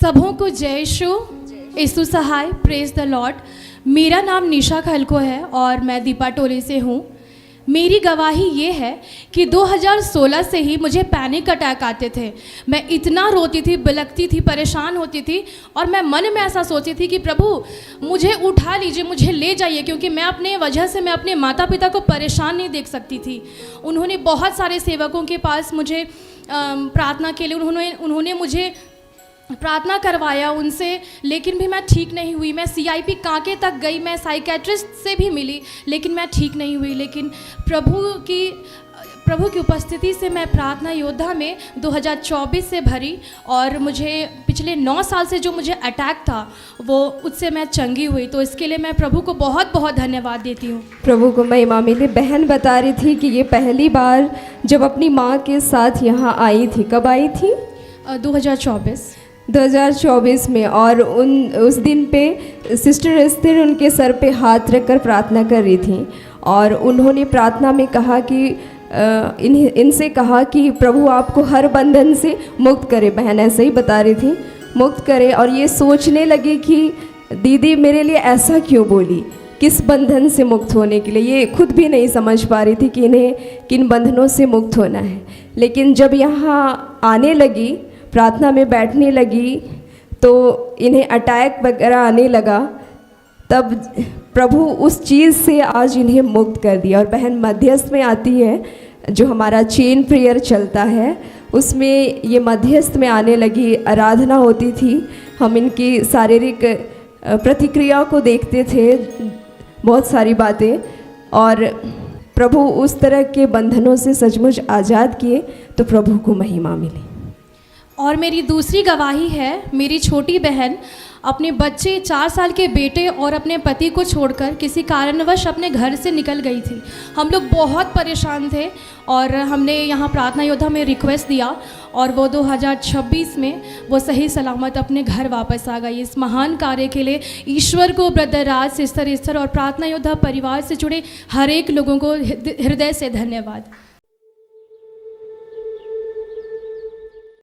सबों को जय शु यीशु सहाय, प्रेज द लॉर्ड। मेरा नाम निशा खलको है और मैं दीपा टोली से हूँ। मेरी गवाही ये है कि 2016 से ही मुझे पैनिक अटैक आते थे। मैं इतना रोती थी, बिलखती थी, परेशान होती थी और मैं मन में ऐसा सोचती थी कि प्रभु मुझे उठा लीजिए, मुझे ले जाइए, क्योंकि मैं अपने वजह से मैं अपने माता पिता को परेशान नहीं देख सकती थी। उन्होंने बहुत सारे सेवकों के पास मुझे प्रार्थना के लिए उन्होंने मुझे प्रार्थना करवाया उनसे, लेकिन भी मैं ठीक नहीं हुई। मैं CIP कांके तक गई, मैं साइकेट्रिस्ट से भी मिली, लेकिन मैं ठीक नहीं हुई। लेकिन प्रभु की उपस्थिति से मैं प्रार्थना योद्धा में 2024 से भरी और मुझे पिछले 9 साल से जो मुझे अटैक था वो उससे मैं चंगी हुई। तो इसके लिए मैं प्रभु को बहुत बहुत धन्यवाद देती हूँ। प्रभु को महिमा मिले। बहन बता रही थी कि ये पहली बार जब अपनी माँ के साथ यहाँ आई थी। कब आई थी? 2024 में। और उस दिन पे सिस्टर एस्तर उनके सर पे हाथ रखकर प्रार्थना कर रही थी और उन्होंने प्रार्थना में कहा कि इनसे कहा कि प्रभु आपको हर बंधन से मुक्त करे। बहन ऐसे ही बता रही थी, मुक्त करे। और ये सोचने लगी कि दीदी मेरे लिए ऐसा क्यों बोली, किस बंधन से मुक्त होने के लिए। ये खुद भी नहीं समझ पा रही थी कि इन्हें किन बंधनों से मुक्त होना है। लेकिन जब यहाँ आने लगी, प्रार्थना में बैठने लगी, तो इन्हें अटैक वगैरह आने लगा, तब प्रभु उस चीज़ से आज इन्हें मुक्त कर दिया। और बहन मध्यस्थ में आती है, जो हमारा चेन प्रेयर चलता है उसमें ये मध्यस्थ में आने लगी। आराधना होती थी, हम इनकी शारीरिक प्रतिक्रिया को देखते थे, बहुत सारी बातें, और प्रभु उस तरह के बंधनों से सचमुच आज़ाद किए। तो प्रभु को महिमा मिली। और मेरी दूसरी गवाही है, मेरी छोटी बहन अपने बच्चे 4 साल के बेटे और अपने पति को छोड़कर किसी कारणवश अपने घर से निकल गई थी। हम लोग बहुत परेशान थे और हमने यहाँ प्रार्थना योद्धा में रिक्वेस्ट दिया और वो 2026 में वो सही सलामत अपने घर वापस आ गई। इस महान कार्य के लिए ईश्वर को, ब्रदर राज, सिस्टर एस्तर और प्रार्थना योद्धा परिवार से जुड़े हर एक लोगों को हृदय से धन्यवाद।